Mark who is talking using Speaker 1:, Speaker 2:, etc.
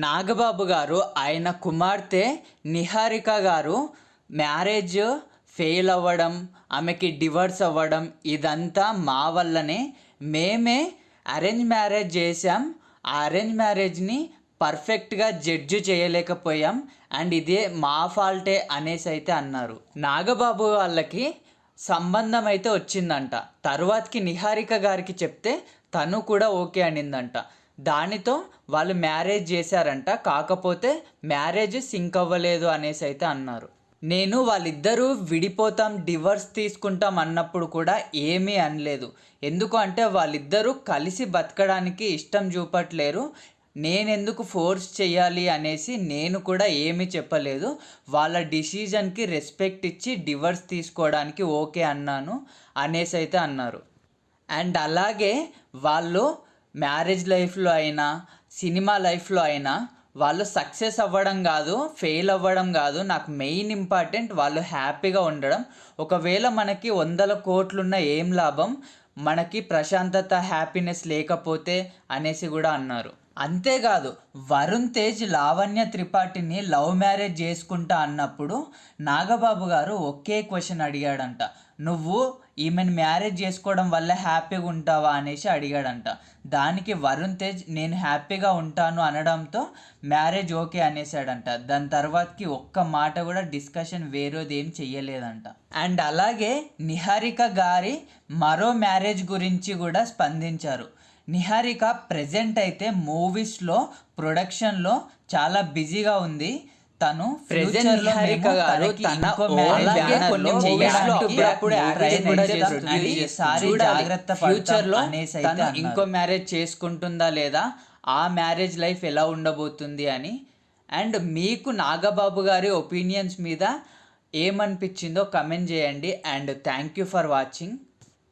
Speaker 1: నాగబాబు గారు ఆయన కుమార్తె నిహారిక గారు మ్యారేజ్ ఫెయిల్ అవ్వడం, ఆమెకి డివర్స్ అవ్వడం ఇదంతా మా వల్లనే. మేమే అరేంజ్ మ్యారేజ్ చేసాం, ఆ అరేంజ్ మ్యారేజ్ని పర్ఫెక్ట్గా జడ్జి చేయలేకపోయాం అండ్ ఇదే మా ఫాల్టే అనేసి అయితే అన్నారు. నాగబాబు వాళ్ళకి సంబంధం అయితే వచ్చిందంట. తర్వాతకి నిహారిక గారికి చెప్తే తను కూడా ఓకే అనిందంట. దానితో వాళ్ళు మ్యారేజ్ చేశారంట. కాకపోతే మ్యారేజ్ సింక్ అవ్వలేదు అనేసి అయితే అన్నారు. నేను వాళ్ళిద్దరూ విడిపోతాం, డివర్స్ తీసుకుంటాం అన్నప్పుడు కూడా ఏమీ అనలేదు. ఎందుకు అంటే వాళ్ళిద్దరూ కలిసి బతకడానికి ఇష్టం చూపట్లేరు, నేనెందుకు ఫోర్స్ చేయాలి అనేసి నేను కూడా ఏమీ చెప్పలేదు. వాళ్ళ డిసిజన్కి రెస్పెక్ట్ ఇచ్చి డివర్స్ తీసుకోవడానికి ఓకే అన్నాను అనేసి అయితే అన్నారు. అండ్ అలాగే వాళ్ళు మ్యారేజ్ లైఫ్లో అయినా సినిమా లైఫ్లో అయినా వాళ్ళు సక్సెస్ అవ్వడం కాదు, ఫెయిల్ అవ్వడం కాదు, నాకు మెయిన్ ఇంపార్టెంట్ వాళ్ళు హ్యాపీగా ఉండడం. ఒకవేళ మనకి 100 కోట్లున్న ఏం లాభం, మనకి ప్రశాంతత హ్యాపీనెస్ లేకపోతే అనేసి కూడా అన్నారు. అంతేకాదు వరుణ్ తేజ్ లావణ్య త్రిపాఠిని లవ్ మ్యారేజ్ చేసుకుంటా అన్నప్పుడు నాగబాబు గారు ఒకే క్వశ్చన్ అడిగాడంట, నువ్వు ఈమెను మ్యారేజ్ చేసుకోవడం వల్ల హ్యాపీగా ఉంటావా అనేసి అడిగాడంట. దానికి వరుణ్ తేజ్ నేను హ్యాపీగా ఉంటాను అనడంతో మ్యారేజ్ ఓకే అనేసాడంట. దాని తర్వాతకి ఒక్క మాట కూడా డిస్కషన్ వేరేది ఏం చెయ్యలేదంట. అండ్ అలాగే నిహారిక గారి మరో మ్యారేజ్ గురించి కూడా స్పందించారు. నిహారిక ప్రెజెంట్ అయితే మూవీస్లో ప్రొడక్షన్లో చాలా బిజీగా ఉంది. తను నిహారిక గారు ఫ్యూచర్లో తను ఇంకో మ్యారేజ్ చేసుకుంటుందా లేదా, ఆ మ్యారేజ్ లైఫ్ ఎలా ఉండబోతుంది అని. అండ్ మీకు నాగబాబు గారి ఒపీనియన్స్ మీద ఏమనిపించిందో కమెంట్ చేయండి. And thank you for watching.